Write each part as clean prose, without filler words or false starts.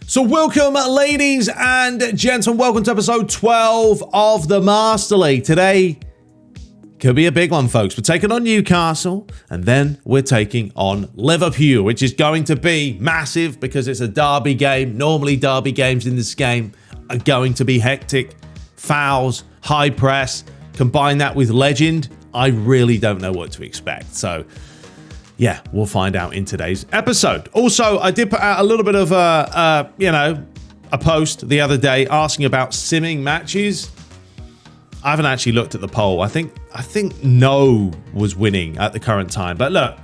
So welcome, ladies and gentlemen. Welcome to episode 12 of the Master League. Today could be a big one, folks. We're taking on Newcastle, and then we're taking on Liverpool, which is going to be massive because it's a derby game. Normally, derby games in this game are going to be hectic. Fouls, high press. Combine that with Legend, I really don't know what to expect. So yeah, we'll find out in today's episode. Also, I did put out a little bit of a post the other day asking about simming matches. I haven't actually looked at the poll. I think no was winning at the current time. But look,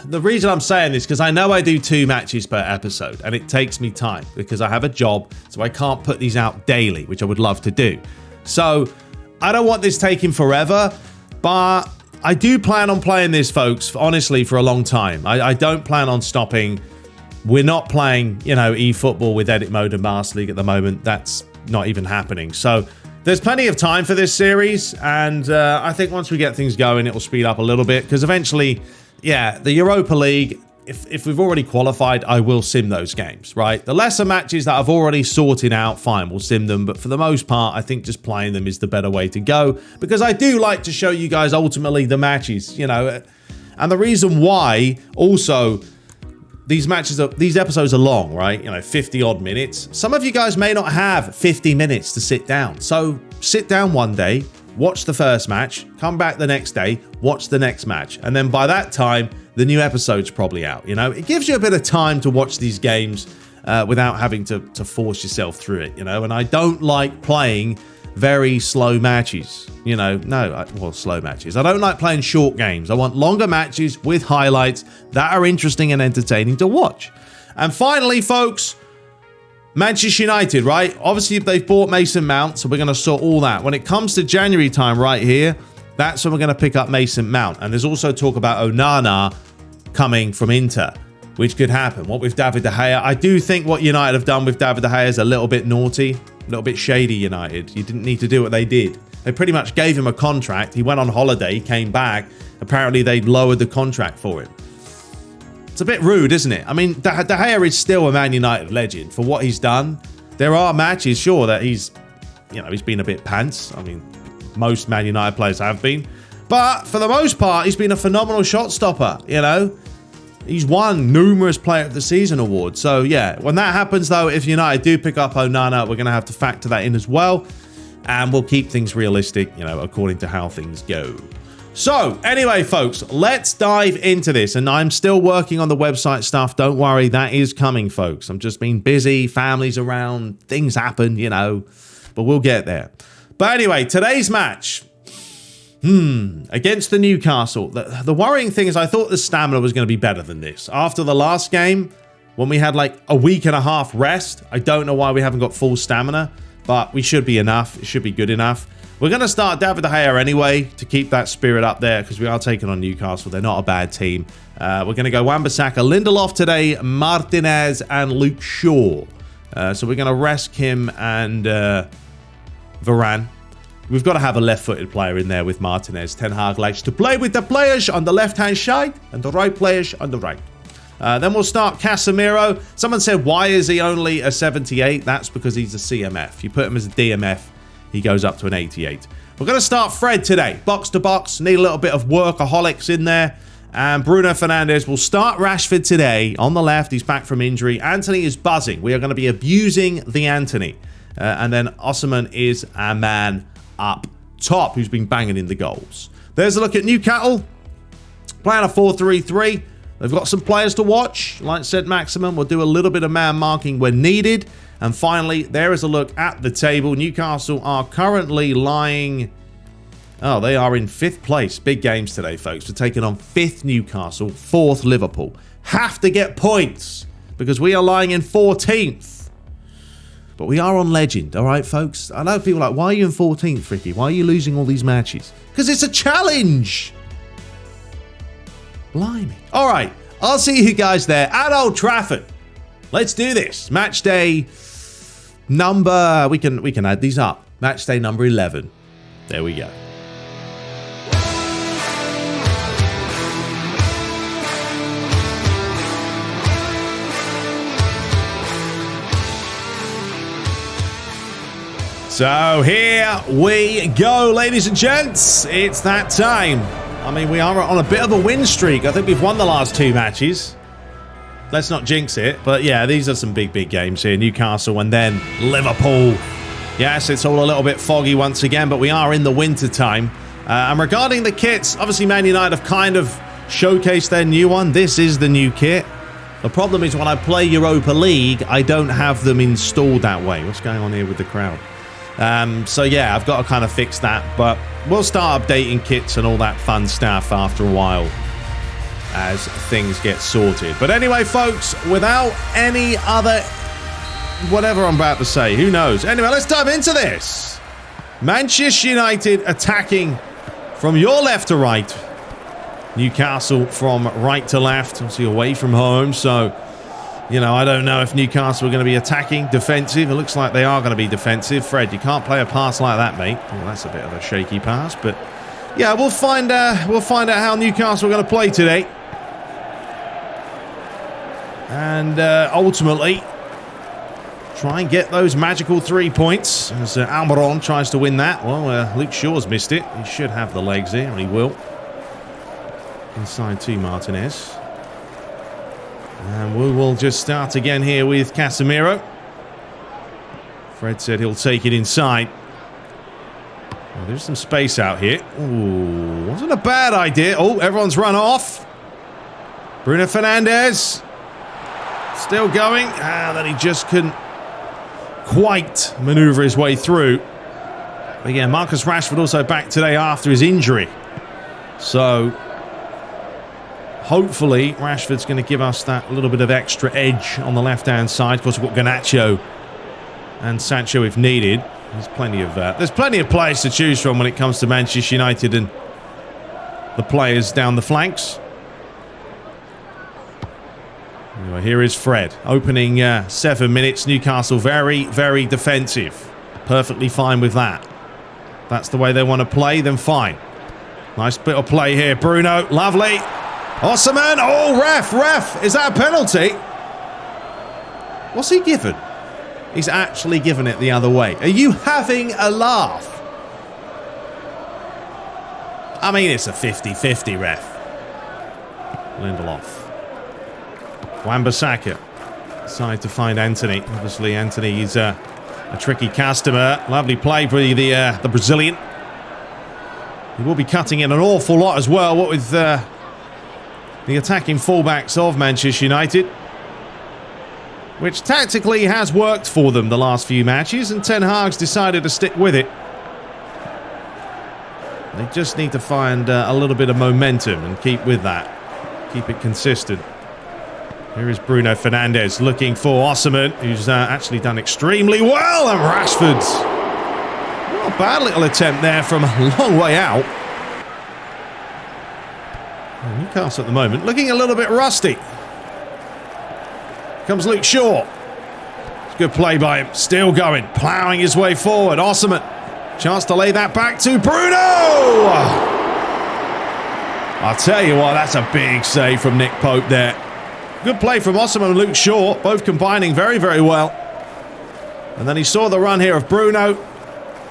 the reason I'm saying this because I know I do 2 matches per episode, and it takes me time because I have a job, so I can't put these out daily, which I would love to do. So I don't want this taking forever, but I do plan on playing this, folks, honestly, for a long time. I don't plan on stopping. We're not playing, eFootball with edit mode and Master League at the moment. That's not even happening. So there's plenty of time for this series. And I think once we get things going, it will speed up a little bit. Because eventually, the Europa League, if we've already qualified, I will sim those games, right? The lesser matches that I've already sorted out, fine, we'll sim them. But for the most part, I think just playing them is the better way to go. Because I do like to show you guys ultimately the matches, And the reason why, also, these episodes are long, right? 50 odd minutes. Some of you guys may not have 50 minutes to sit down. So sit down one day, watch the first match, come back the next day, watch the next match. And then by that time, the new episode's probably out, It gives you a bit of time to watch these games without having to force yourself through it, And I don't like playing very slow matches, slow matches. I don't like playing short games. I want longer matches with highlights that are interesting and entertaining to watch. And finally, folks, Manchester United, right? Obviously, they've bought Mason Mount, so we're going to sort all that. When it comes to January time right here, that's when we're going to pick up Mason Mount. And there's also talk about Onana coming from Inter, which could happen. What with David De Gea? I do think what United have done with David De Gea is a little bit naughty, a little bit shady, United. You didn't need to do what they did. They pretty much gave him a contract. He went on holiday, came back. Apparently, they lowered the contract for him. It's a bit rude, isn't it? I mean, De Gea is still a Man United legend for what he's done. There are matches, sure, that he's been a bit pants. I mean, most Man United players have been. But for the most part, he's been a phenomenal shot stopper, He's won numerous Player of the Season awards. So, yeah, when that happens, though, if United do pick up Onana, we're going to have to factor that in as well. And we'll keep things realistic, according to how things go. So, anyway, folks, let's dive into this. And I'm still working on the website stuff. Don't worry, that is coming, folks. I'm just being busy, families around, things happen, But we'll get there. But anyway, today's match. Against the Newcastle. The worrying thing is I thought the stamina was going to be better than this. After the last game, when we had like a week and a half rest, I don't know why we haven't got full stamina, but we should be enough. It should be good enough. We're going to start David De Gea anyway to keep that spirit up there because we are taking on Newcastle. They're not a bad team. We're going to go Wan-Bissaka, Lindelof today, Martinez, and Luke Shaw. So we're going to rest him and Varane. We've got to have a left-footed player in there with Martinez. Ten Hag likes to play with the players on the left-hand side and the right players on the right. Then we'll start Casemiro. Someone said, why is he only a 78? That's because he's a CMF. You put him as a DMF, he goes up to an 88. We're going to start Fred today. Box to box. Need a little bit of workaholics in there. And Bruno Fernandes will start Rashford today on the left. He's back from injury. Anthony is buzzing. We are going to be abusing the Anthony. And then Osimhen is our man up top, who's been banging in the goals. There's a look at Newcastle. Playing a 4-3-3. They've got some players to watch. Like said Maximum, we'll do a little bit of man marking when needed. And finally, there is a look at the table. Newcastle are currently lying... Oh, they are in 5th place. Big games today, folks. We're taking on 5th Newcastle, 4th Liverpool. Have to get points because we are lying in 14th. But we are on Legend, all right, folks? I know people are like, why are you in 14th, Ricky? Why are you losing all these matches? Because it's a challenge. Blimey. All right, I'll see you guys there at Old Trafford. Let's do this. Match day number... We can add these up. Match day number 11. There we go. So here we go, ladies and gents. It's that time. I mean, we are on a bit of a win streak. I think we've won the last 2 matches. Let's not jinx it. But yeah, these are some big games here. Newcastle and then Liverpool. Yes, it's all a little bit foggy once again, but we are in the winter time. And regarding the kits, obviously Man United have kind of showcased their new one. This is the new kit. The problem is when I play Europa League, I don't have them installed that way. What's going on here with the crowd? So yeah, I've got to kind of fix that, but we'll start updating kits and all that fun stuff after a while as things get sorted. But anyway, folks, without any other whatever I'm about to say, who knows? Anyway, let's dive into this. Manchester United attacking from your left to right. Newcastle from right to left, obviously away from home, so you know, I don't know if Newcastle are going to be attacking, defensive. It looks like they are going to be defensive. Fred, you can't play a pass like that, mate. Oh, that's a bit of a shaky pass, but yeah, we'll find out how Newcastle are going to play today, and ultimately try and get those magical 3 points. As Almiron tries to win that. Well, Luke Shaw's missed it. He should have the legs here, and he will. Inside to Martinez. And we will just start again here with Casemiro. Fred said he'll take it inside. Well, there's some space out here. Ooh, wasn't a bad idea. Oh, everyone's run off. Bruno Fernandes. Still going. Then he just couldn't quite maneuver his way through. But yeah, Marcus Rashford also back today after his injury. So hopefully, Rashford's going to give us that little bit of extra edge on the left-hand side. Of course, we've got Garnacho and Sancho if needed. There's plenty of players to choose from when it comes to Manchester United and the players down the flanks. Anyway, here is Fred. Opening 7 minutes. Newcastle very defensive. Perfectly fine with that. If that's the way they want to play, then fine. Nice bit of play here. Bruno, lovely. Osimhen, oh, ref, is that a penalty? What's he given? He's actually given it the other way. Are you having a laugh? I mean, it's a 50-50 ref. Lindelof. Wan-Bissaka. Decide to find Anthony. Obviously, Anthony is a tricky customer. Lovely play for the Brazilian. He will be cutting in an awful lot as well. What with the attacking fullbacks of Manchester United, which tactically has worked for them the last few matches, and Ten Hag's decided to stick with it. They just need to find a little bit of momentum and keep with that. Keep it consistent. Here is Bruno Fernandes looking for Osimhen, who's actually done extremely well, and Rashford's not a bad little attempt there from a long way out. Newcastle at the moment looking a little bit rusty. Comes Luke Shaw. It's a good play by him. Still going. Ploughing his way forward. Osimhen. Chance to lay that back to Bruno. I'll tell you what, that's a big save from Nick Pope there. Good play from Osimhen and Luke Shaw. Both combining very well. And then he saw the run here of Bruno.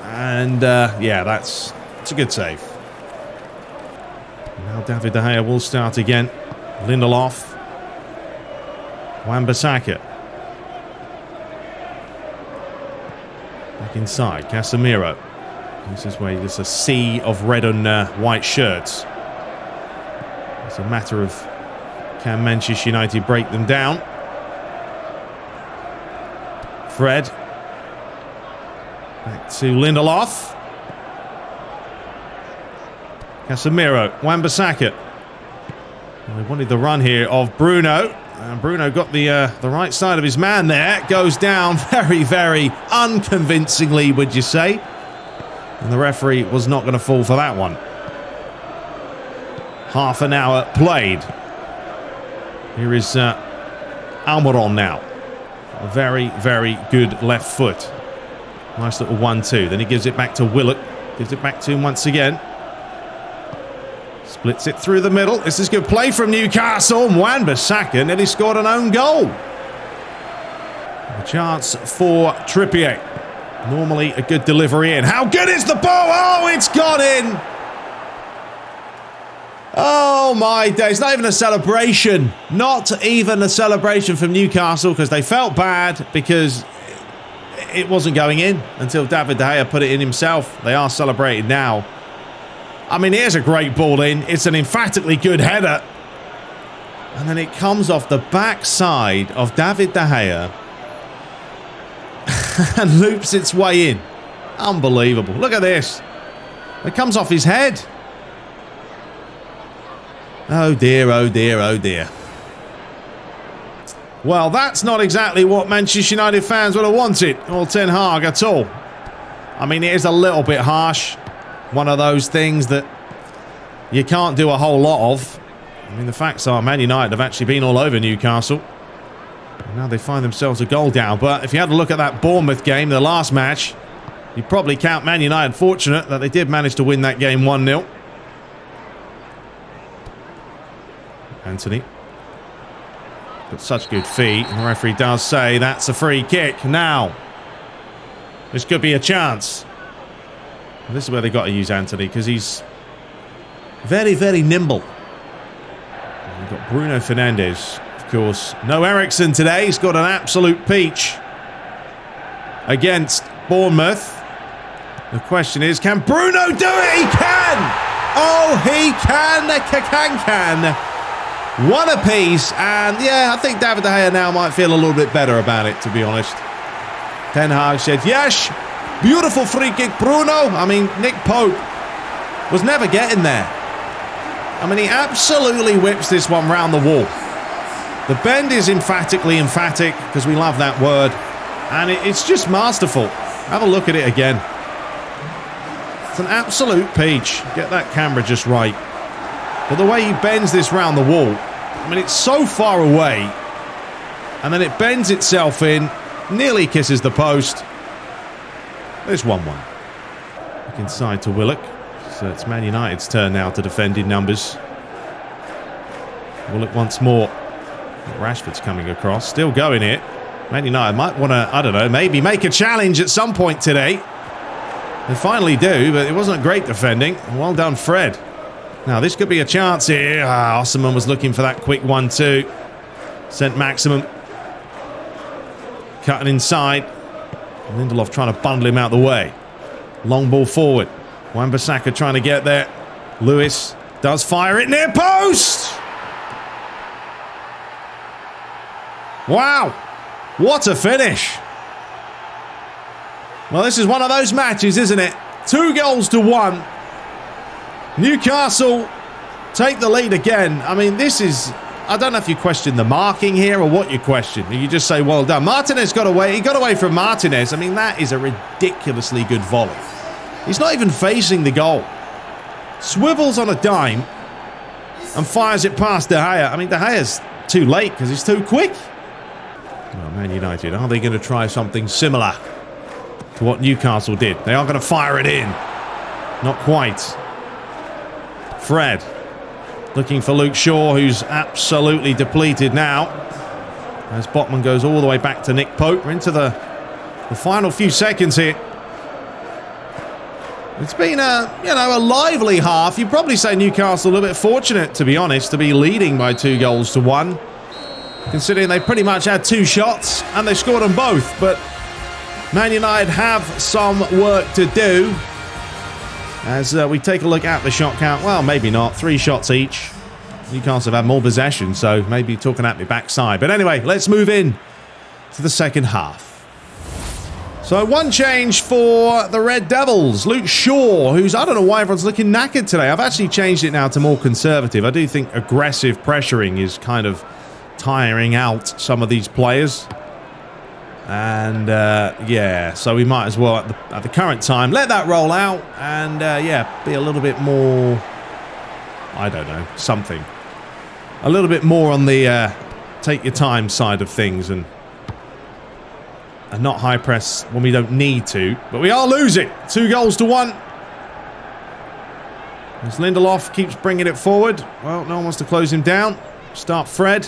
And yeah, that's a good save. Now David De Gea will start again. Lindelof. Wan-Bissaka. Back inside. Casemiro. This is where there's a sea of red and white shirts. It's a matter of can Manchester United break them down. Fred. Back to Lindelof. Casemiro, Wan-Bissaka. They wanted the run here of Bruno. And Bruno got the right side of his man there. Goes down very unconvincingly, would you say? And the referee was not going to fall for that one. Half an hour played. Here is Almiron now. A very good left foot. Nice little 1-2. Then he gives it back to Willock. Gives it back to him once again. Splits it through the middle. This is good play from Newcastle. Wan-Bissaka nearly scored an own goal. A chance for Trippier. Normally a good delivery in. How good is the ball? Oh, it's gone in. Oh my days, not even a celebration. Not even a celebration from Newcastle because they felt bad because it wasn't going in until David De Gea put it in himself. They are celebrating now. I mean, here's a great ball in. It's an emphatically good header. And then it comes off the backside of David De Gea and loops its way in. Unbelievable. Look at this. It comes off his head. Oh dear, oh dear, oh dear. Well, that's not exactly what Manchester United fans would have wanted, or Ten Hag at all. I mean, it is a little bit harsh. One of those things that you can't do a whole lot of. I mean, the facts are Man United have actually been all over Newcastle. And now they find themselves a goal down. But if you had a look at that Bournemouth game, the last match, you'd probably count Man United fortunate that they did manage to win that game 1-0. Anthony. Got such good feet. And the referee does say that's a free kick. Now, this could be a chance. And this is where they got to use Anthony because he's very, very nimble. And we've got Bruno Fernandes, of course. No Eriksen today. He's got an absolute peach against Bournemouth. The question is, can Bruno do it? He can! Oh, he can. One apiece, and yeah, I think David De Gea now might feel a little bit better about it, to be honest. Ten Hag said, yes, beautiful free kick, Bruno. I mean, Nick Pope was never getting there. I mean, he absolutely whips this one round the wall. The bend is emphatically emphatic, because we love that word, and it's just masterful. Have a look at it again. It's an absolute peach. Get that camera just right. But the way he bends this round the wall, I mean, it's so far away, and then it bends itself in, nearly kisses the post. There's 1-1. Look inside to Willock. So it's Man United's turn now to defend in numbers. Willock once more. Rashford's coming across, still going it. Man United might want to, I don't know, maybe make a challenge at some point today. They finally do, but it wasn't great defending. Well done, Fred. Now, this could be a chance here. Osman was looking for that quick 1-2. Sent Maximum. Cutting inside. Lindelof trying to bundle him out the way. Long ball forward. Wan-Bissaka trying to get there. Lewis does fire it near post! Wow! What a finish! Well, this is one of those matches, isn't it? 2-1. Newcastle take the lead again. I mean, this is... I don't know if you question the marking here or what you question. You just say, well done. Martinez got away. He got away from Martinez. I mean, that is a ridiculously good volley. He's not even facing the goal. Swivels on a dime and fires it past De Gea. I mean, De Gea's too late because he's too quick. Well, Man United, are they going to try something similar to what Newcastle did? They are going to fire it in. Not quite. Fred looking for Luke Shaw, who's absolutely depleted now. As Botman goes all the way back to Nick Pope. We're into the final few seconds here. It's been a lively half. You'd probably say Newcastle a little bit fortunate, to be honest, to be leading by 2-1, considering they pretty much had 2 shots and they scored them both. But Man United have some work to do. As we take a look at the shot count, well, maybe not. 3 shots each. Newcastle have had more possession, so maybe talking at the backside. But anyway, let's move in to the second half. So 1 change for the Red Devils. Luke Shaw, who's, I don't know why everyone's looking knackered today. I've actually changed it now to more conservative. I do think aggressive pressuring is kind of tiring out some of these players. And yeah, so we might as well at the current time let that roll out and yeah, be a little bit more, I don't know, something a little bit more on the take your time side of things and not high press when we don't need to. But we are losing 2-1 as Lindelof keeps bringing it forward. Well, no one wants to close him down. Start Fred.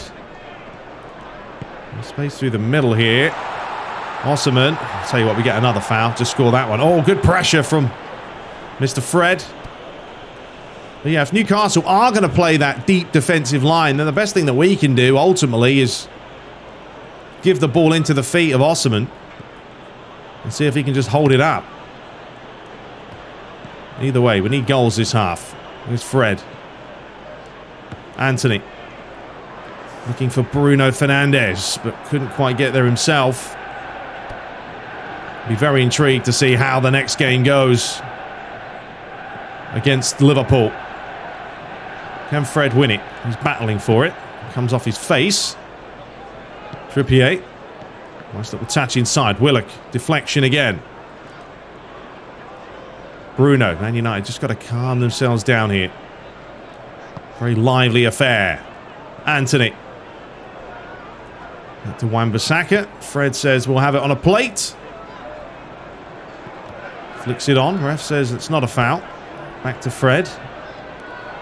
Space through the middle here. Osman, I'll tell you what, we get another foul. Just score that one. Oh, good pressure from Mr. Fred. But yeah, if Newcastle are going to play that deep defensive line, then the best thing that we can do ultimately is give the ball into the feet of Osman and see if he can just hold it up. Either way, we need goals this half. Here's Fred. Anthony. Looking for Bruno Fernandes, but couldn't quite get there himself. Be very intrigued to see how the next game goes against Liverpool. Can Fred win it? He's battling for it. Comes off his face. Trippier. Nice little touch inside. Willock. Deflection again. Bruno. Man United just got to calm themselves down here. Very lively affair. Anthony. Back to Wan-Bissaka. Fred says we'll have it on a plate. Flicks it on. Ref says it's not a foul. Back to Fred.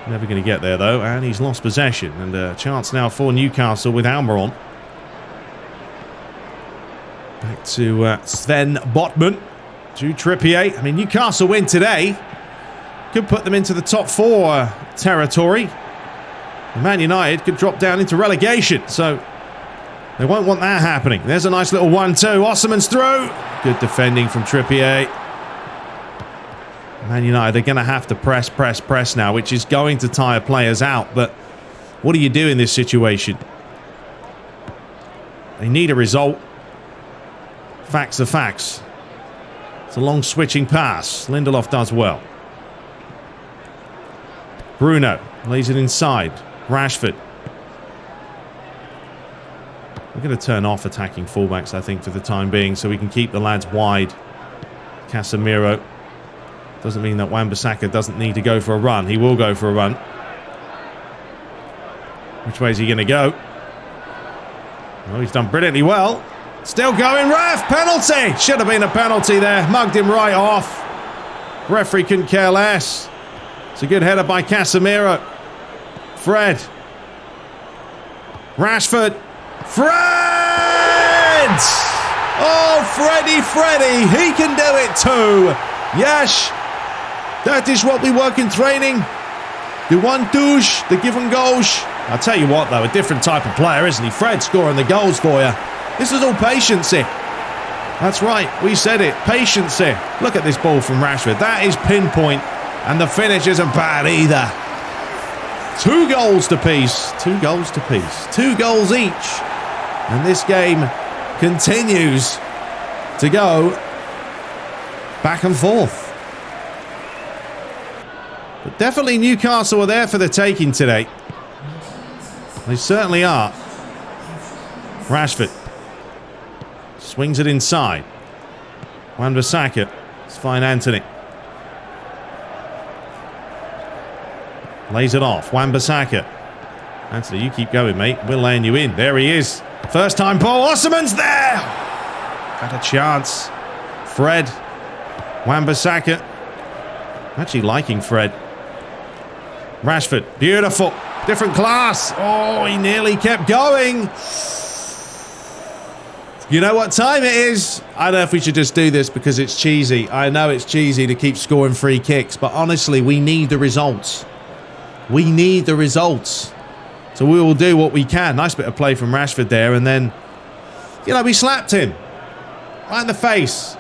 Never going to get there, though. And he's lost possession. And a chance now for Newcastle with Almiron. Back to Sven Botman. To Trippier. I mean, Newcastle win today. Could put them into the top 4 territory. And Man United could drop down into relegation. So they won't want that happening. There's a nice little 1-2. Osman's through. Good defending from Trippier. Man United, they're going to have to press now, which is going to tire players out. But what do you do in this situation? They need a result. Facts are facts. It's a long switching pass. Lindelof does well. Bruno lays it inside. Rashford. We're going to turn off attacking fullbacks, I think, for the time being, so we can keep the lads wide. Casemiro. Doesn't mean that Wan-Bissaka doesn't need to go for a run. He will go for a run. Which way is he going to go? Oh, he's done brilliantly well. Still going, ref! Penalty! Should have been a penalty there. Mugged him right off. Referee couldn't care less. It's a good header by Casemiro. Fred. Rashford. Fred! Oh, Freddy. He can do it too. Yes. That is what we work in training. The one douche, the given goals. I'll tell you what, though, a different type of player, isn't he? Fred scoring the goals for you. This is all patience here. That's right, we said it. Patience here. Look at this ball from Rashford. That is pinpoint, and the finish isn't bad either. 2 goals to piece. 2 goals to piece. 2 goals each. And this game continues to go back and forth. But definitely Newcastle are there for the taking today. They certainly are. Rashford. Swings it inside. Wan-Bissaka. It's fine, Anthony. Lays it off. Wan-Bissaka. Anthony, you keep going, mate. We're laying you in. There he is. First time ball. Osman's there! Got a chance. Fred. Wan-Bissaka. Actually liking Fred. Rashford. Beautiful. Different class. Oh, he nearly kept going. You know what time it is? I don't know if we should just do this because it's cheesy. I know it's cheesy to keep scoring free kicks, but honestly, we need the results. We need the results. So we will do what we can. Nice bit of play from Rashford there, and then, you know, we slapped him. Right in the face.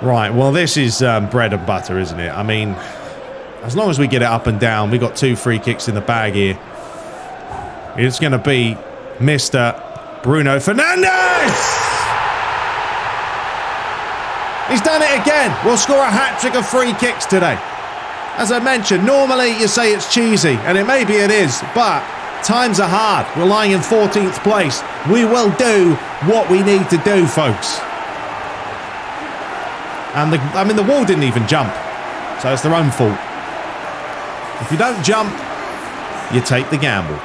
Right, well, this is bread and butter, isn't it? I mean, as long as we get it up and down, we got 2 free kicks in the bag here. It's going to be Mr. Bruno Fernandes! He's done it again. We'll score a hat-trick of free kicks today. As I mentioned, normally you say it's cheesy, and maybe it is, but times are hard. We're lying in 14th place. We will do what we need to do, folks. And the wall didn't even jump, so it's their own fault. If you don't jump, you take the gamble.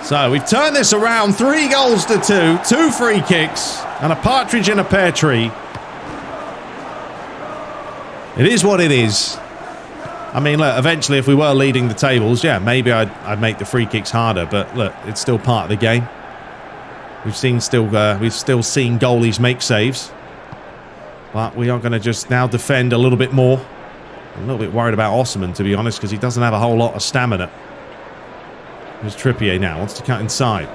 So we've turned this around. 3 goals to 2, 2 free kicks, and a partridge in a pear tree. It is what it is. I mean, look, eventually if we were leading the tables, yeah, maybe I'd make the free kicks harder, but look, it's still part of the game. We've still seen goalies make saves. But we are going to just now defend a little bit more. I'm a little bit worried about Osman, to be honest, because he doesn't have a whole lot of stamina. There's Trippier now. Wants to cut inside.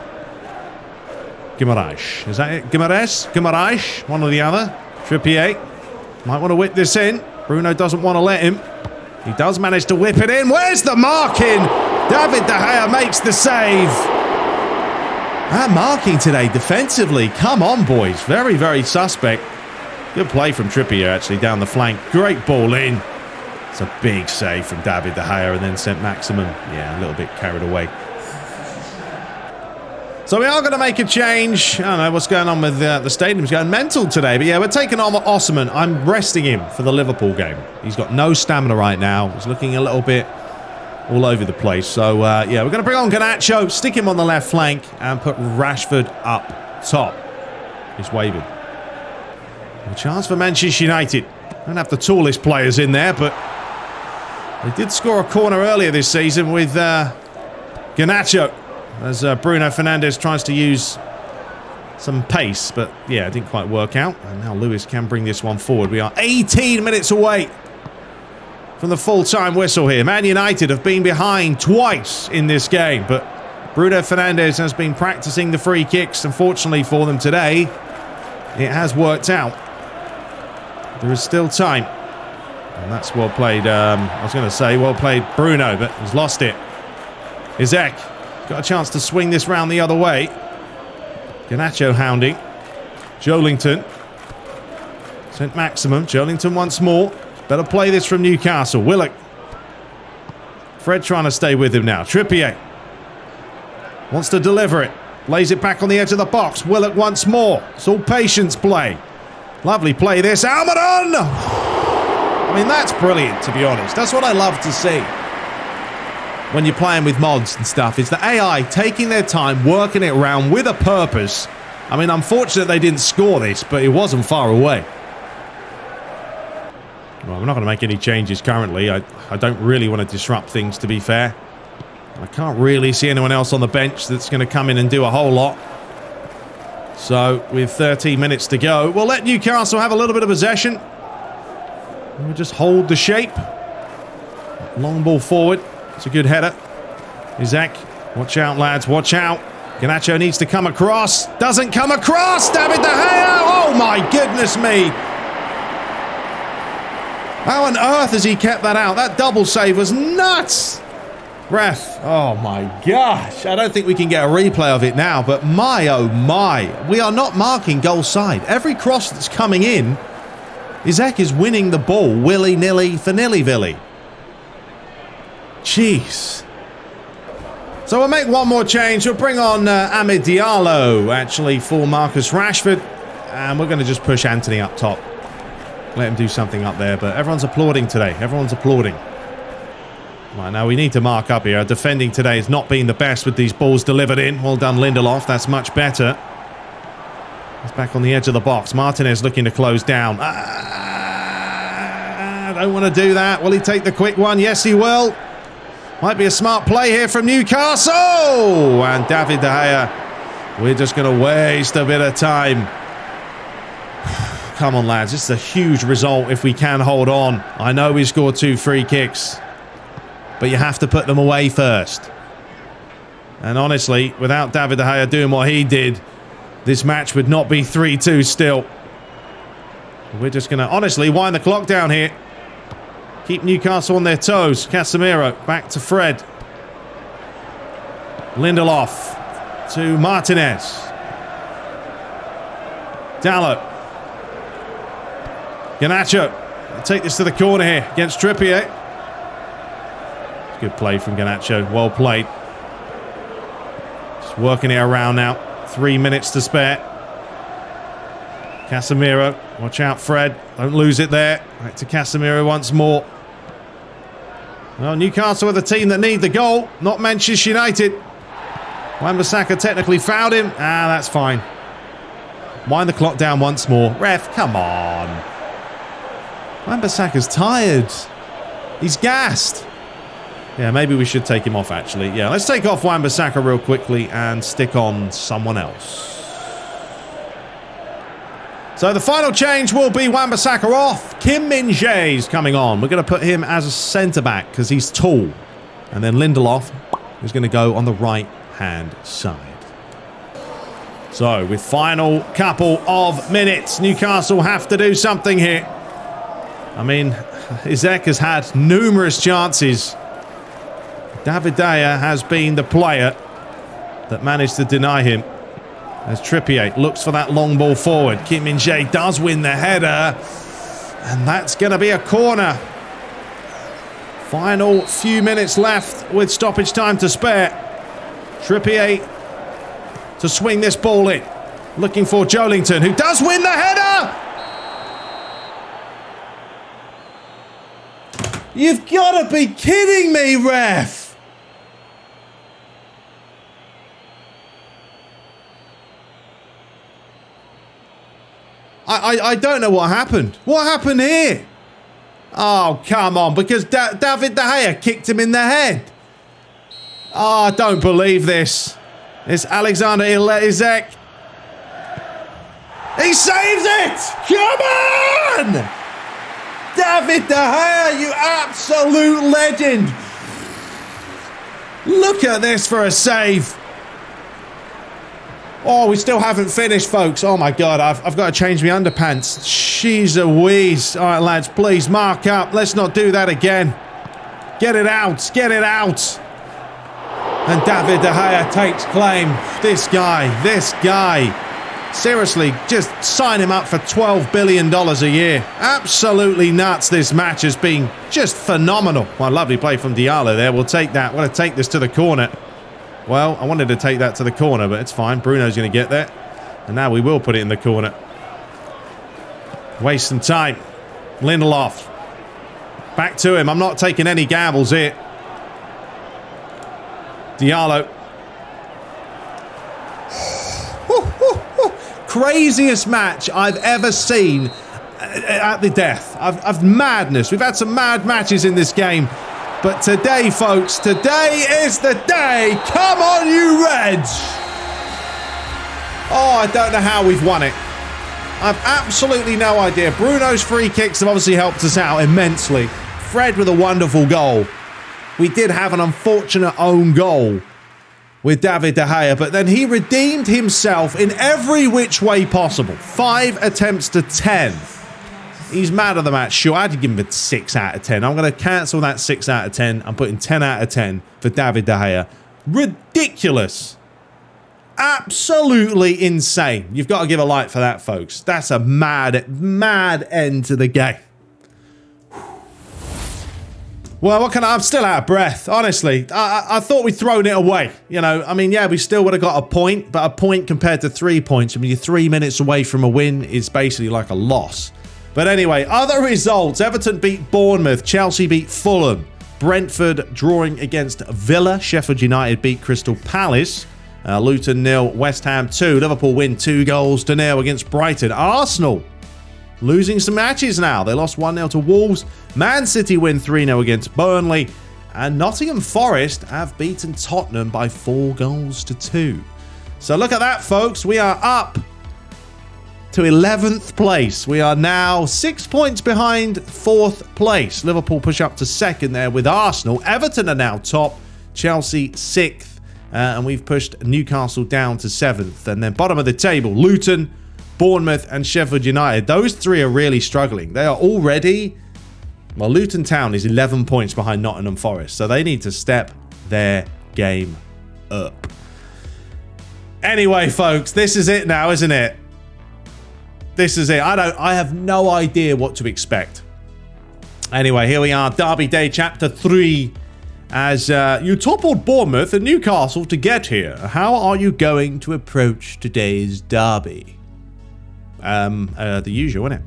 Guimaraes. Is that it? Guimaraes? One or the other. Trippier. Might want to whip this in. Bruno doesn't want to let him. He does manage to whip it in. Where's the marking? David De Gea makes the save. That marking today defensively. Come on, boys. Very, very suspect. Good play from Trippier, actually, down the flank. Great ball in. It's a big save from David De Gea and then sent Maximum, yeah, a little bit carried away. So we are going to make a change. I don't know what's going on with the stadium's going mental today. But yeah, we're taking on Osman. I'm resting him for the Liverpool game. He's got no stamina right now. He's looking a little bit all over the place. So yeah, we're going to bring on Garnacho, stick him on the left flank and put Rashford up top. He's waving. A chance for Manchester United. Don't have the tallest players in there, but they did score a corner earlier this season with Garnacho. As Bruno Fernandes tries to use some pace, but yeah, it didn't quite work out. And now Lewis can bring this one forward. We are 18 minutes away from the full-time whistle here. Man United have been behind twice in this game, but Bruno Fernandes has been practicing the free kicks. Unfortunately for them today, it has worked out. There is still time. And that's well played, I was going to say, well played Bruno, but he's lost it. Isaac. Got a chance to swing this round the other way. Garnacho hounding. Joelinton. Sent Maximum. Joelinton once more. Better play this from Newcastle. Willock. Fred trying to stay with him now. Trippier. Wants to deliver it. Lays it back on the edge of the box. Willock once more. It's all patience play. Lovely play this. Almiron! I mean, that's brilliant, to be honest. That's what I love to see. When you're playing with mods and stuff, is the AI taking their time, working it around with a purpose. I mean, unfortunate they didn't score this, but it wasn't far away. Well, we're not going to make any changes currently. I don't really want to disrupt things, to be fair. I can't really see anyone else on the bench that's going to come in and do a whole lot. So, with 13 minutes to go, we'll let Newcastle have a little bit of possession. We'll just hold the shape. Long ball forward. It's a good header. Isaac, watch out, lads, watch out. Garnacho needs to come across. Doesn't come across. David De Gea. Oh, my goodness me. How on earth has he kept that out? That double save was nuts. Ref. Oh, my gosh. I don't think we can get a replay of it now, but my, oh, my. We are not marking goal side. Every cross that's coming in, Isaac is winning the ball willy-nilly for nilly-villy. Jeez. So we'll make one more change. We'll bring on Amid Diallo, actually, for Marcus Rashford. And we're going to just push Anthony up top. Let him do something up there. But everyone's applauding today. Everyone's applauding. Right, now we need to mark up here. Our defending today has not been the best with these balls delivered in. Well done, Lindelof. That's much better. He's back on the edge of the box. Martinez looking to close down. I don't want to do that. Will he take the quick one? Yes, he will. Might be a smart play here from Newcastle. And David De Gea. We're just going to waste a bit of time. Come on, lads. This is a huge result if we can hold on. I know we scored 2 free kicks. But you have to put them away first. And honestly, without David De Gea doing what he did, this match would not be 3-2 still. We're just going to, honestly, wind the clock down here. Keep Newcastle on their toes. Casemiro back to Fred. Lindelof to Martinez. Dalot. Garnacho. Take this to the corner here against Trippier. Good play from Garnacho. Well played. Just working it around now. 3 minutes to spare. Casemiro. Watch out, Fred. Don't lose it there. Back to Casemiro once more. Well, Newcastle are the team that need the goal, not Manchester United. Wan-Bissaka technically fouled him. That's fine. Wind the clock down once more. Ref, come on. Wan-Bissaka's tired. He's gassed. Yeah, maybe we should take him off, actually. Yeah, let's take off Wan-Bissaka real quickly and stick on someone else. So the final change will be Wan-Bissaka off. Kim Min-jae's coming on. We're going to put him as a centre-back because he's tall. And then Lindelof is going to go on the right-hand side. So with final couple of minutes, Newcastle have to do something here. I mean, Isaac has had numerous chances. David De Gea has been the player that managed to deny him. As Trippier looks for that long ball forward. Kim Min-jae does win the header. And that's going to be a corner. Final few minutes left with stoppage time to spare. Trippier to swing this ball in. Looking for Joelinton, who does win the header! You've got to be kidding me, ref! I don't know what happened. What happened here? Oh, come on, because David De Gea kicked him in the head. Oh, I don't believe this. It's Alexander Isak. He saves it! Come on! David De Gea, you absolute legend. Look at this for a save. Oh, we still haven't finished, folks. Oh, my God. I've got to change my underpants. Jeez Louise. All right, lads, please mark up. Let's not do that again. Get it out. Get it out. And David De Gea takes claim. This guy. Seriously, just sign him up for $12 billion a year. Absolutely nuts. This match has been just phenomenal. Well, lovely play from Diallo there. We'll take that. We're going to take this to the corner. Well, I wanted to take that to the corner, but it's fine. Bruno's going to get there. And now we will put it in the corner. Waste some time. Lindelof. Back to him. I'm not taking any gambles here. Diallo. Craziest match I've ever seen at the death. I've madness. We've had some mad matches in this game. But today, folks, today is the day. Come on, you Reds. Oh, I don't know how we've won it. I've absolutely no idea. Bruno's free kicks have obviously helped us out immensely. Fred with a wonderful goal. We did have an unfortunate own goal with David De Gea, but then he redeemed himself in every which way possible. 5 attempts to 10. He's mad at the match. Sure, I had to give him a 6 out of 10. I'm going to cancel that 6 out of 10. I'm putting 10 out of 10 for David De Gea. Ridiculous. Absolutely insane. You've got to give a like for that, folks. That's a mad end to the game. Well, what can I'm still out of breath, honestly. I thought we'd thrown it away. You know, I mean, yeah, we still would have got a point, but a point compared to 3 points. I mean, you're 3 minutes away from a win is basically like a loss. But anyway, other results. Everton beat Bournemouth. Chelsea beat Fulham. Brentford drawing against Villa. Sheffield United beat Crystal Palace. Luton 0, West Ham 2. Liverpool win 2-0 against Brighton. Arsenal losing some matches now. They lost 1-0 to Wolves. Man City win 3-0 against Burnley. And Nottingham Forest have beaten Tottenham by 4-2. So look at that, folks. We are up to 11th place. We are now 6 points behind 4th place. Liverpool push up to 2nd there with Arsenal. Everton are now top. Chelsea 6th. And we've pushed Newcastle down to 7th. And then bottom of the table, Luton, Bournemouth and Sheffield United. Those three are really struggling. They are already... Well, Luton Town is 11 points behind Nottingham Forest. So they need to step their game up. Anyway, folks, this is it now, isn't it? This is it. I have no idea what to expect. Anyway, here we are. Derby Day Chapter 3. As you toppled Bournemouth and Newcastle to get here, how are you going to approach today's derby? The usual, isn't it?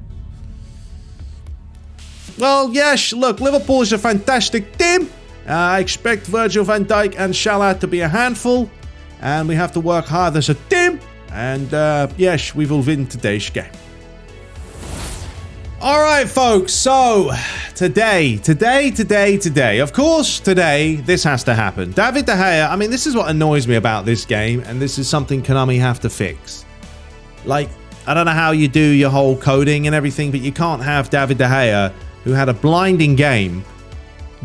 Well, yes, look, Liverpool is a fantastic team. I expect Virgil van Dijk and Salah to be a handful. And we have to work hard as a team. And yes, we will win today's game. All right, folks. So today. Of course, today, this has to happen. David De Gea, I mean, this is what annoys me about this game. And this is something Konami have to fix. Like, I don't know how you do your whole coding and everything, but you can't have David De Gea, who had a blinding game,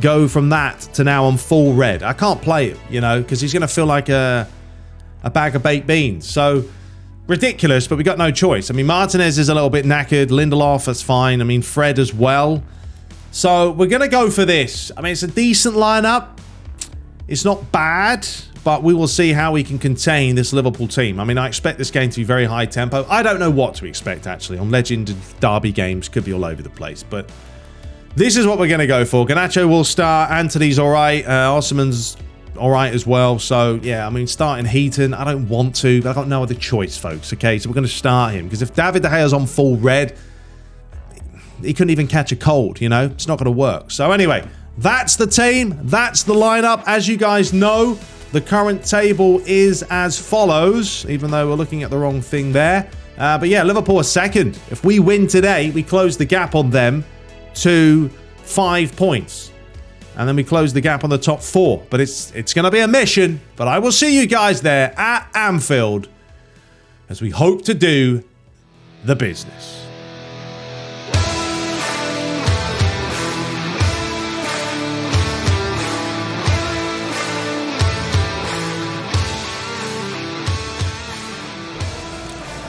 go from that to now on full red. I can't play it, you know, because he's going to feel like a bag of baked beans. So, ridiculous, but we got no choice. I mean, Martinez is a little bit knackered. Lindelof, that's fine. I mean, Fred as well. So, we're going to go for this. I mean, it's a decent lineup. It's not bad, but we will see how we can contain this Liverpool team. I mean, I expect this game to be very high tempo. I don't know what to expect, actually. On Legend and Derby games, could be all over the place, but this is what we're going to go for. Garnacho will start. Anthony's all right. Osman's all right as well. So, yeah, I mean, starting Heaton, I don't want to, but I've got no other choice, folks, okay? So we're going to start him, because if David De Gea's on full red, he couldn't even catch a cold, you know? It's not going to work. So, anyway, that's the team. That's the lineup. As you guys know, the current table is as follows, even though we're looking at the wrong thing there. But, yeah, Liverpool are second. If we win today, we close the gap on them to 5 points. And then we close the gap on the top 4. But it's going to be a mission. But I will see you guys there at Anfield as we hope to do the business.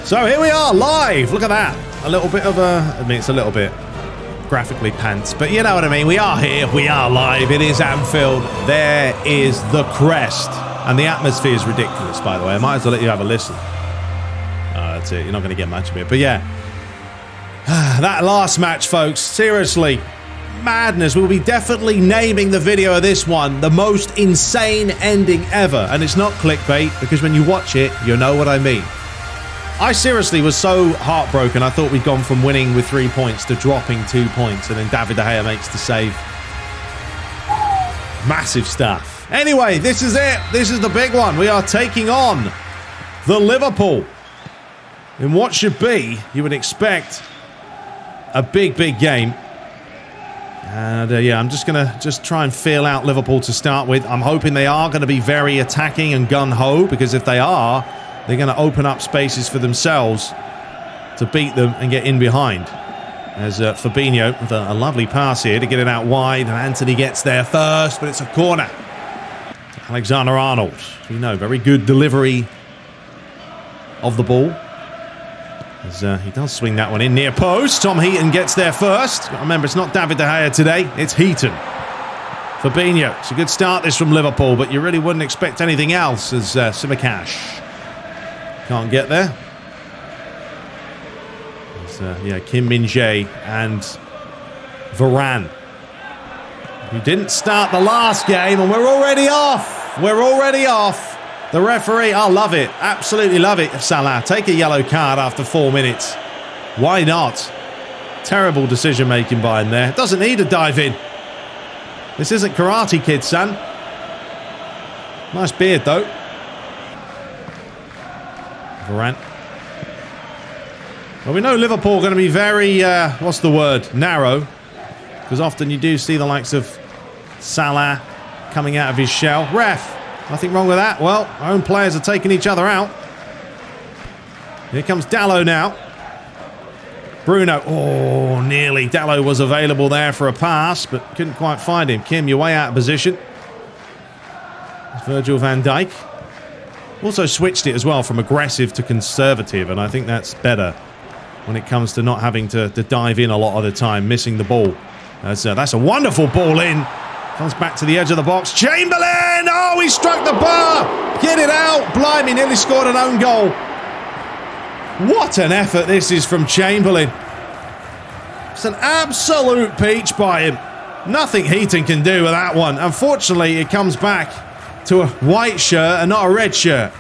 So here we are live. Look at that. A little bit of a... I mean, it's a little bit graphically pants, but you know what I mean. We are here. We are live. It is Anfield. There is the crest. And the atmosphere is ridiculous, by the way. I might as well let you have a listen. That's it. You're not going to get much of it. But yeah. That last match, folks. Seriously. Madness. We'll be definitely naming the video of this one the most insane ending ever. And it's not clickbait, because when you watch it, you know what I mean. I seriously was so heartbroken. I thought we'd gone from winning with 3 points to dropping 2 points, and then David De Gea makes the save. Massive stuff. Anyway, this is it. This is the big one. We are taking on the Liverpool in what should be, you would expect, a big, big game. And yeah, I'm just going to try and feel out Liverpool to start with. I'm hoping they are going to be very attacking and gung-ho, because if they are, they're going to open up spaces for themselves to beat them and get in behind. As Fabinho with a lovely pass here to get it out wide. And Anthony gets there first, but it's a corner. Alexander-Arnold, you know, very good delivery of the ball. As he does swing that one in near post. Tom Heaton gets there first. Remember, it's not David De Gea today, it's Heaton. Fabinho, it's a good start this from Liverpool, but you really wouldn't expect anything else as Simicast can't get there. Yeah, Kim Min-jae and Varane, who didn't start the last game, and we're already off. We're already off. The referee, I love it. Absolutely love it. Salah, take a yellow card after 4 minutes. Why not? Terrible decision-making by him there. Doesn't need a dive in. This isn't Karate Kid, son. Nice beard, though. Varane. Well, we know Liverpool are going to be very, what's the word, narrow. Because often you do see the likes of Salah coming out of his shell. Ref, nothing wrong with that. Well, our own players are taking each other out. Here comes Dalot now. Bruno, oh, nearly. Dalot was available there for a pass, but couldn't quite find him. Kim, you're way out of position. It's Virgil van Dijk. Also switched it as well from aggressive to conservative, and I think that's better when it comes to not having to dive in a lot of the time, missing the ball. That's a wonderful ball in. Comes back to the edge of the box. Chamberlain! Oh, he struck the bar! Get it out! Blimey, nearly scored an own goal. What an effort this is from Chamberlain. It's an absolute peach by him. Nothing Heaton can do with that one. Unfortunately, it comes back to a white shirt and not a red shirt.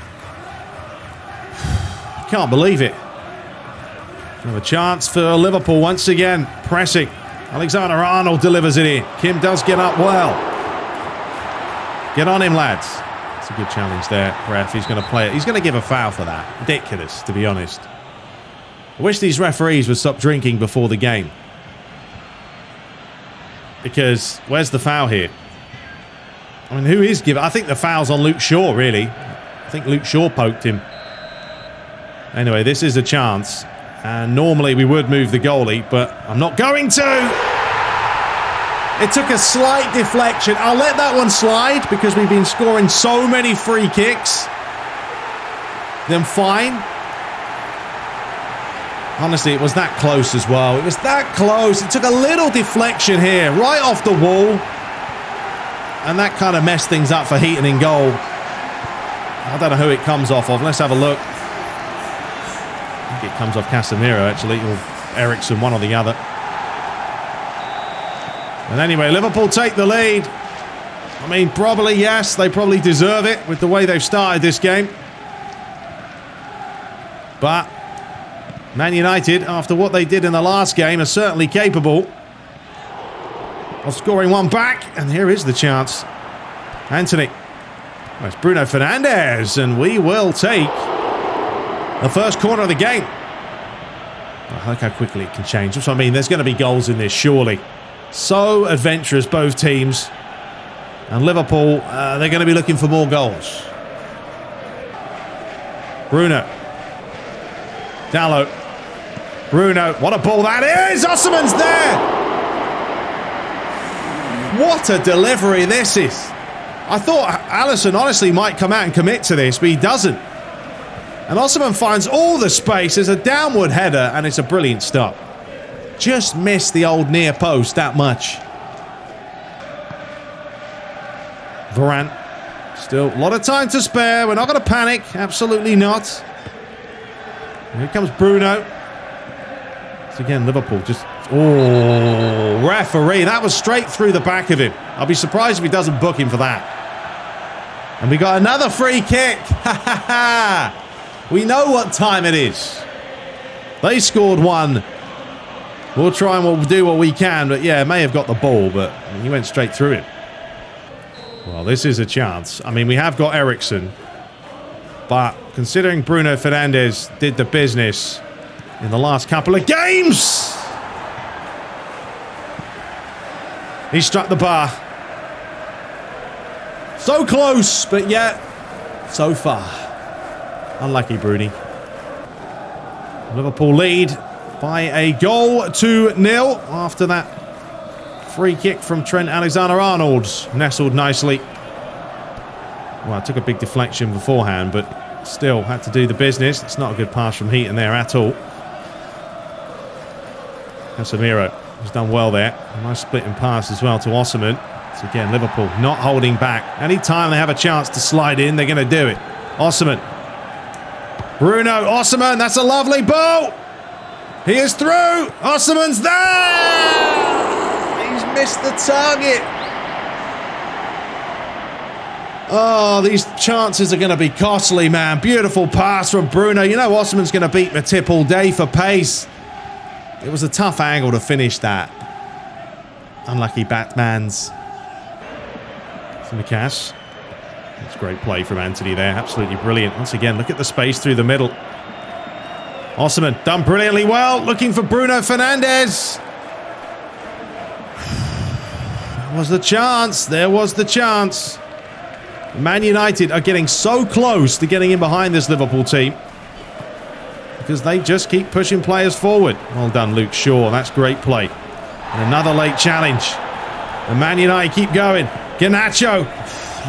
Can't believe it. Have a chance for Liverpool once again. Pressing. Alexander-Arnold delivers it in. Kim does get up well. Get on him, lads. It's a good challenge there, ref. He's going to play it. He's going to give a foul for that. Ridiculous, to be honest. I wish these referees would stop drinking before the game. Because where's the foul here? I mean, who is giving? I think the foul's on Luke Shaw, really. I think Luke Shaw poked him. Anyway, this is a chance. And normally we would move the goalie, but I'm not going to. It took a slight deflection. I'll let that one slide because we've been scoring so many free kicks. Then fine. Honestly, it was that close as well. It was that close. It took a little deflection here, right off the wall. And that kind of messed things up for Heaton in goal. I don't know who it comes off of. Let's have a look. I think it comes off Casemiro, actually, or Ericsson, one or the other. And anyway, Liverpool take the lead. I mean, probably, yes, they probably deserve it with the way they've started this game. But Man United, after what they did in the last game, are certainly capable of scoring one back. And here is the chance. Anthony. Oh, it's Bruno Fernandes, and we will take the first corner of the game. I like how quickly it can change. So, I mean, there's going to be goals in this, surely. So adventurous, both teams. And Liverpool, they're going to be looking for more goals. Bruno. Dalot. Bruno. What a ball that is! Osimhen's there! What a delivery this is. I thought Alisson honestly might come out and commit to this, but he doesn't. And Osimhen finds all the space. There's a downward header, and it's a brilliant stop. Just missed the old near post that much. Varane. Still a lot of time to spare. We're not going to panic. Absolutely not. Here comes Bruno. So again, Liverpool just... Oh, referee. That was straight through the back of him. I'll be surprised if he doesn't book him for that. And we got another free kick. Ha ha ha. We know what time it is. They scored one. We'll try and we'll do what we can, but yeah, may have got the ball, but he went straight through it. Well, this is a chance. I mean, we have got Ericsson, but considering Bruno Fernandes did the business in the last couple of games, he struck the bar. So close, but yet so far. Unlucky, Bruni. Liverpool lead by a goal to 0 after that free kick from Trent Alexander-Arnold. Nestled nicely. Well, it took a big deflection beforehand, but still had to do the business. It's not a good pass from Heaton there at all. Casemiro has done well there. A nice splitting pass as well to Osimhen. So again, Liverpool not holding back. Anytime they have a chance to slide in, they're going to do it. Osimhen. Bruno, Osimhen, that's a lovely ball. He is through. Osimhen's there. He's missed the target. Oh, these chances are going to be costly, man. Beautiful pass from Bruno. You know Osimhen's going to beat Matip all day for pace. It was a tough angle to finish that. Unlucky Batmans. Simicast. That's great play from Anthony there. Absolutely brilliant. Once again, look at the space through the middle. Osimhen done brilliantly well. Looking for Bruno Fernandes. There was the chance. There was the chance. Man United are getting so close to getting in behind this Liverpool team because they just keep pushing players forward. Well done, Luke Shaw. That's great play. And another late challenge. And Man United keep going. Garnacho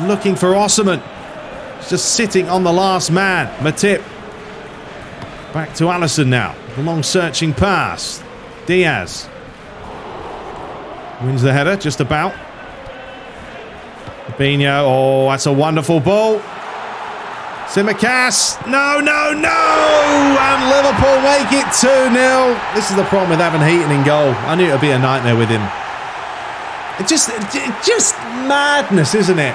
looking for Osimhen. He's just sitting on the last man. Matip. Back to Alisson now. The long searching pass. Diaz. Wins the header, just about. Fabinho. Oh, that's a wonderful ball. Simicast. No, no, no! And Liverpool make it 2-0. This is the problem with having Heaton in goal. I knew it would be a nightmare with him. It's just madness, isn't it?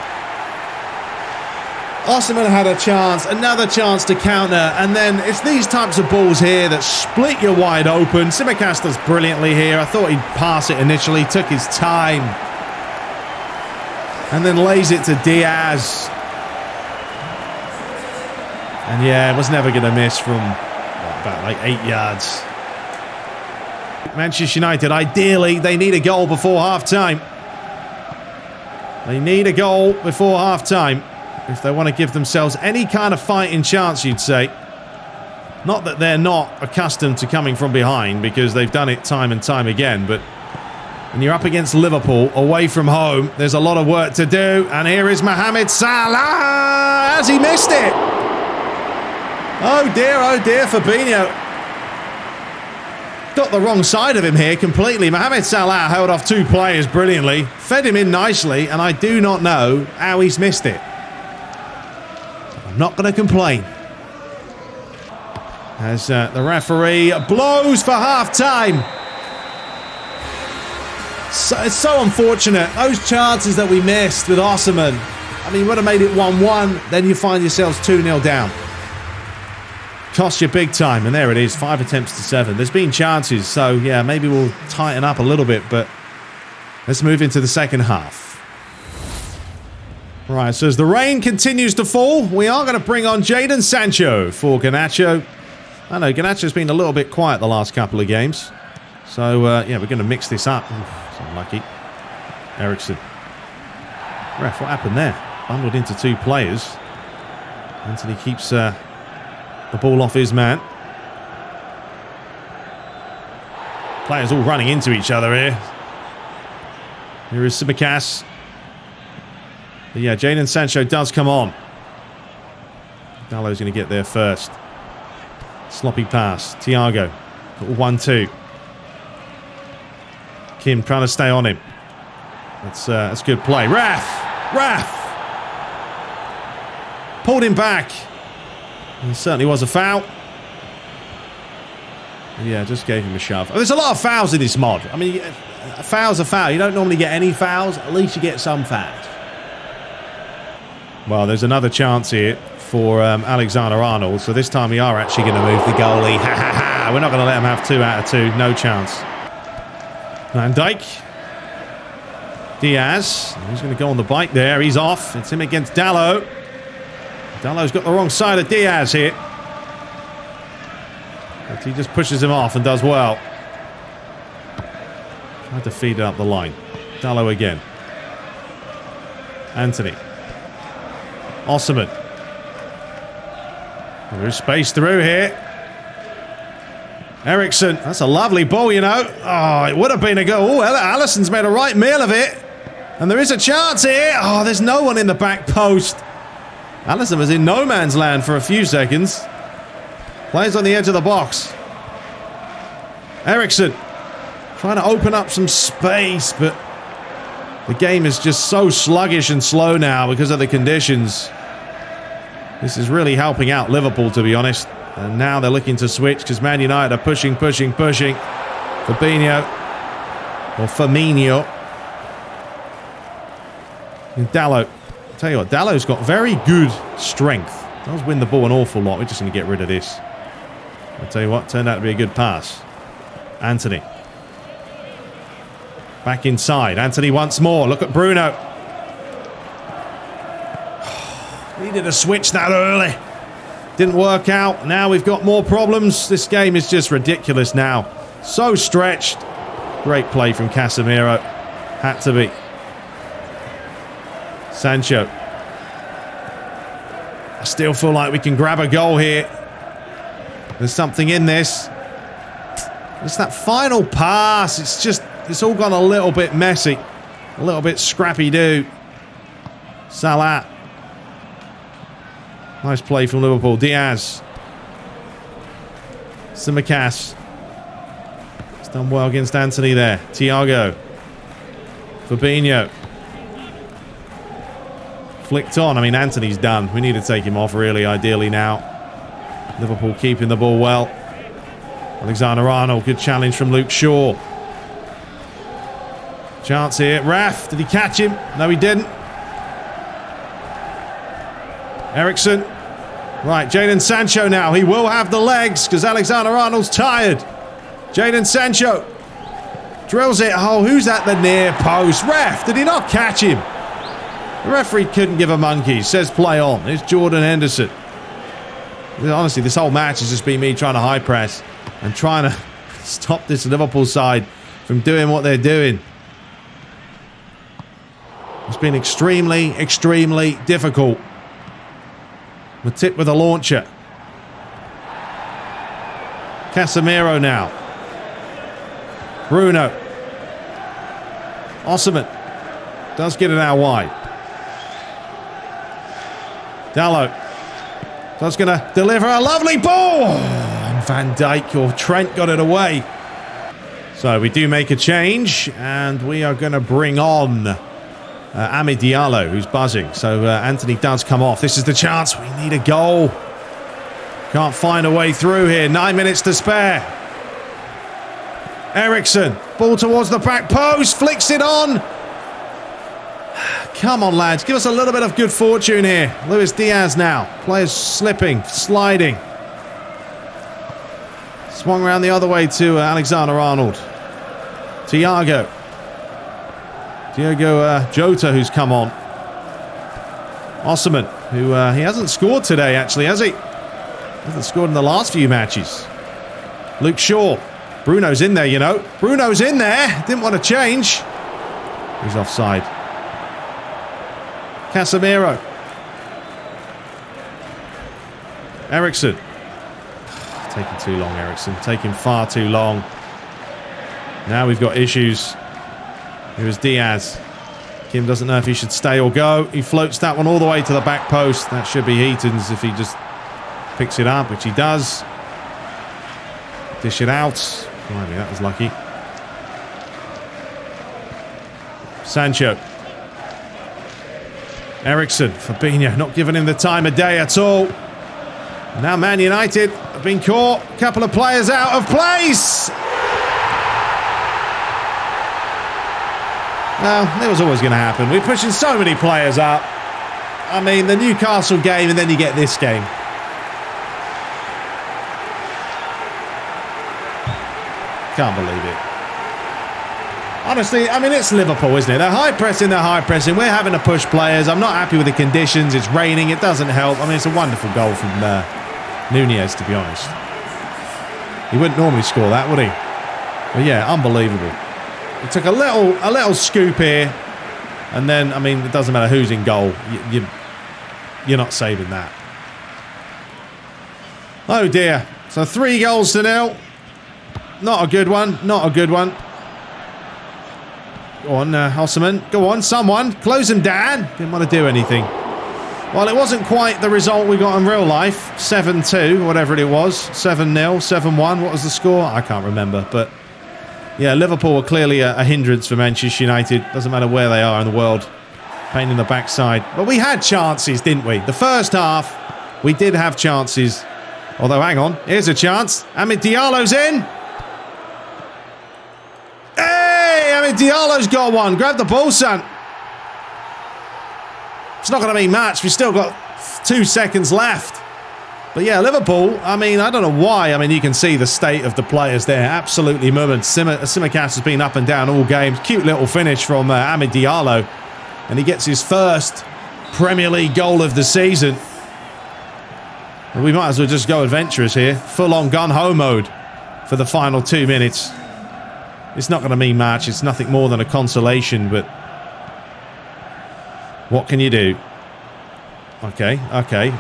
Osimhen had a chance, another chance to counter, and then it's these types of balls here that split you wide open. Simicast does brilliantly here. I thought he'd pass it initially, took his time, and then lays it to Diaz. And yeah, it was never going to miss from about like 8 yards. Manchester United, ideally, they need a goal before half-time. They need a goal before half-time if they want to give themselves any kind of fighting chance, you'd say. Not that they're not accustomed to coming from behind, because they've done it time and time again, but when you're up against Liverpool, away from home, there's a lot of work to do. And here is Mohamed Salah! Has he missed it? Oh dear, Fabinho. Got the wrong side of him here completely. Mohamed Salah held off 2 players brilliantly, fed him in nicely, and I do not know how he's missed it. I'm not going to complain. As the referee blows for half-time. So, it's so unfortunate. Those chances that we missed with Osimhen. I mean, you would have made it 1-1, then you find yourselves 2-0 down. Cost you big time, and there it is, 5 attempts to 7. There's been chances, so yeah, maybe we'll tighten up a little bit, but let's move into the second half. Right, so as the rain continues to fall, we are going to bring on Jadon Sancho for Garnacho. I know, Garnacho's been a little bit quiet the last couple of games. So, yeah, we're going to mix this up. It's unlucky. Eriksen. Ref, what happened there? Bundled into 2 players. Anthony keeps the ball off his man. Players all running into each other here. Here is Tsimikas. But yeah, Jadon Sancho does come on. Dalot's going to get there first. Sloppy pass. Thiago. 1-2. Kim trying to stay on him. That's good play. Raf! Pulled him back. It certainly was a foul. Yeah, just gave him a shove. There's a lot of fouls in this mod. I mean, a foul's a foul. You don't normally get any fouls. At least you get some fouls. Well, there's another chance here for Alexander-Arnold. So this time we are actually going to move the goalie. Ha ha ha! We're not going to let him have 2 out of 2. No chance. Van Dijk. Diaz. He's going to go on the bike there. He's off. It's him against Dalot. Dalot's got the wrong side of Diaz here. But he just pushes him off and does well. Tried to feed it up the line. Dalot again. Anthony. Osimhen. There's space through here. Eriksen. That's a lovely ball, you know. Oh, it would have been a goal. Oh, Alisson's made a right meal of it. And there is a chance here. Oh, there's no one in the back post. Alisson was in no man's land for a few seconds. Plays on the edge of the box. Eriksen. Trying to open up some space, but the game is just so sluggish and slow now because of the conditions. This is really helping out Liverpool, to be honest. And now they're looking to switch because Man United are pushing. Fabinho. Or Firmino. And Dalot. I'll tell you what, Dalot's got very good strength. Does win the ball an awful lot. We're just going to get rid of this. I'll tell you what, turned out to be a good pass. Anthony. Back inside. Anthony once more. Look at Bruno. Needed a switch that early. Didn't work out. Now we've got more problems. This game is just ridiculous now. So stretched. Great play from Casemiro. Had to be. Sancho. I still feel like we can grab a goal here. There's something in this. It's that final pass. It's all gone a little bit messy. A little bit scrappy-do. Salah. Nice play from Liverpool. Diaz. Tsimikas. He's done well against Anthony there. Thiago. Fabinho. Flicked on. I mean, Anthony's done. We need to take him off, really, ideally now. Liverpool keeping the ball well. Alexander-Arnold. Good challenge from Luke Shaw. Chance here. Raf. Did he catch him? No, he didn't. Eriksen. Right, Jadon Sancho now. He will have the legs because Alexander-Arnold's tired. Jadon Sancho. Drills it. Oh, who's at the near post? Ref, did he not catch him? The referee couldn't give a monkey. Says play on. It's Jordan Henderson. Honestly, this whole match has just been me trying to high press and trying to stop this Liverpool side from doing what they're doing. It's been extremely, extremely difficult. Matip with a launcher. Casemiro now. Bruno. Osimhen. Does get it out wide. Dalot. That's going to deliver a lovely ball. And Van Dijk or Trent got it away. So we do make a change. And we are going to bring on Amid Diallo, who's buzzing. So Anthony does come off. This is the chance. We need a goal. Can't find a way through here. 9 minutes to spare. Eriksen. Ball towards the back post. Flicks it on. Come on, lads. Give us a little bit of good fortune here. Luis Diaz now. Players slipping, sliding. Swung around the other way to Alexander-Arnold. Thiago. Diogo Jota, who's come on. Osimhen, who he hasn't scored today, actually, has he? Hasn't scored in the last few matches. Luke Shaw. Bruno's in there, you know. Bruno's in there. Didn't want to change. He's offside. Casemiro. Eriksen. Taking too long, Eriksen. Taking far too long. Now we've got issues. Here's Diaz. Kim doesn't know if he should stay or go. He floats that one all the way to the back post. That should be Heaton's if he just picks it up, which he does. Dish it out. Blimey, that was lucky. Sancho. Eriksen. Fabinho not giving him the time of day at all. Now Man United have been caught. A couple of players out of place. Well, it was always going to happen. We're pushing so many players up. I mean, the Newcastle game and then you get this game. Can't believe it. Honestly, I mean, it's Liverpool, isn't it? They're high pressing, We're having to push players. I'm not happy with the conditions. It's raining. It doesn't help. I mean, it's a wonderful goal from Nunez, to be honest. He wouldn't normally score that, would he? But yeah, unbelievable. He took a little scoop here. And then, I mean, it doesn't matter who's in goal. You're not saving that. Oh, dear. So 3-0. Not a good one. Not a good one. Go on, Osimhen. Go on, someone. Close him down. Didn't want to do anything. Well, it wasn't quite the result we got in real life. 7-2, whatever it was. 7-0, 7-1. What was the score? I can't remember. But, yeah, Liverpool were clearly a hindrance for Manchester United. Doesn't matter where they are in the world. Pain in the backside. But we had chances, didn't we? The first half, we did have chances. Although, hang on. Here's a chance. Amid Diallo's in. Diallo's got one. Grab the ball, son. It's not going to be much. We've still got 2 seconds left. But yeah, Liverpool, I mean, I don't know why. I mean, you can see the state of the players there. Absolutely murmured. Tsimikas has been up and down all games. Cute little finish from Amid Diallo. And he gets his first Premier League goal of the season. Well, we might as well just go adventurous here. Full-on gun-ho mode for the final 2 minutes. It's not going to mean much. It's nothing more than a consolation, but what can you do? Okay.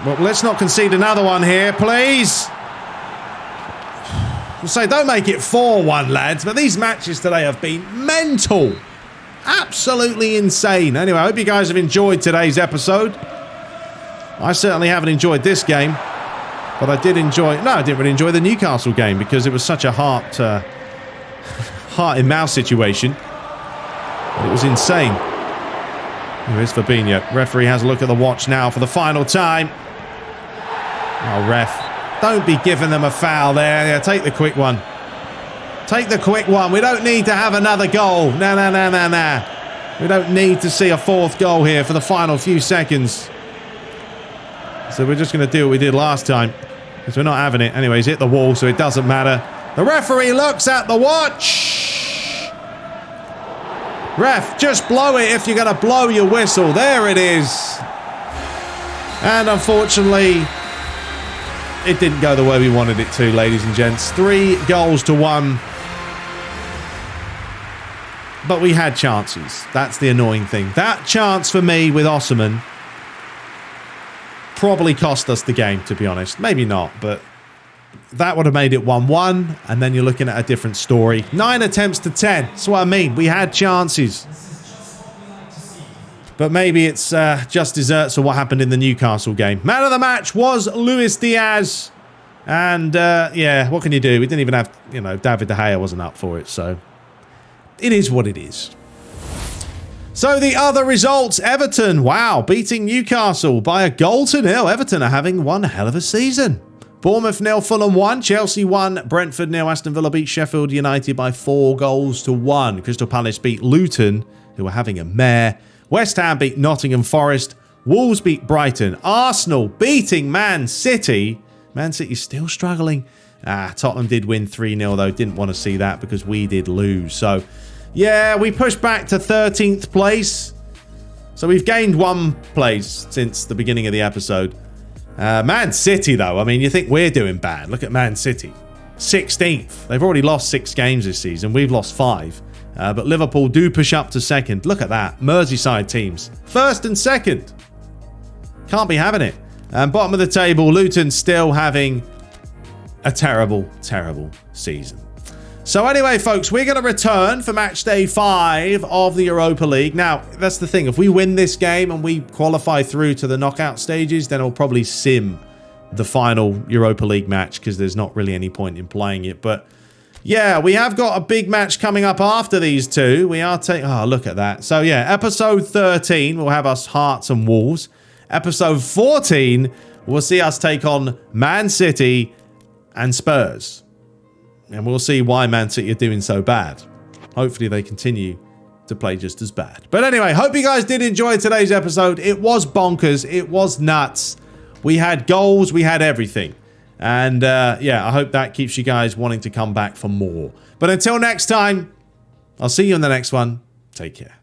Well, let's not concede another one here, please. So don't make it 4-1, lads. But these matches today have been mental. Absolutely insane. Anyway, I hope you guys have enjoyed today's episode. I certainly haven't enjoyed this game. But I did enjoy... No, I didn't really enjoy the Newcastle game because it was such a heart and mouth situation. It was insane. Here is Fabinho. Referee has a look at the watch now for the final time. Oh, ref. Don't be giving them a foul there. Yeah, take the quick one. Take the quick one. We don't need to have another goal. No. We don't need to see a 4th goal here for the final few seconds. So we're just going to do what we did last time. Because we're not having it. Anyways, hit the wall, so it doesn't matter. The referee looks at the watch. Ref, just blow it if you're going to blow your whistle. There it is. And unfortunately, it didn't go the way we wanted it to, ladies and gents. 3-1. But we had chances. That's the annoying thing. That chance for me with Osimhen probably cost us the game, to be honest. Maybe not, but that would have made it 1-1, and then you're looking at a different story. 9 attempts to 10. That's what I mean. We had chances. But maybe it's just desserts of what happened in the Newcastle game. Man of the match was Luis Diaz. And, yeah, what can you do? We didn't even have, you know, David De Gea wasn't up for it. So, it is what it is. So, the other results. Everton, wow, beating Newcastle by 1-0. Everton are having one hell of a season. Bournemouth 0, Fulham 1, Chelsea 1, Brentford 0, Aston Villa beat Sheffield United by 4-1. Crystal Palace beat Luton, who are having a mare. West Ham beat Nottingham Forest. Wolves beat Brighton. Arsenal beating Man City. Man City's still struggling. Tottenham did win 3-0 though. Didn't want to see that because we did lose. So, yeah, we pushed back to 13th place. So we've gained 1 place since the beginning of the episode. Man City though, I mean, you think we're doing bad. Look at Man City. 16th. They've already lost 6 games this season. We've lost 5. But Liverpool do push up to 2nd. Look at that. Merseyside teams. 1st and 2nd. Can't be having it. And bottom of the table, Luton still having a terrible, terrible season. So anyway, folks, we're going to return for match day 5 of the Europa League. Now, that's the thing. If we win this game and we qualify through to the knockout stages, then I'll probably sim the final Europa League match because there's not really any point in playing it. But yeah, we have got a big match coming up after these two. We are taking... Oh, look at that. So yeah, episode 13 will have us Hearts and Wolves. Episode 14 will see us take on Man City and Spurs. And we'll see why Man City are doing so bad. Hopefully they continue to play just as bad. But anyway, hope you guys did enjoy today's episode. It was bonkers. It was nuts. We had goals. We had everything. And yeah, I hope that keeps you guys wanting to come back for more. But until next time, I'll see you in the next one. Take care.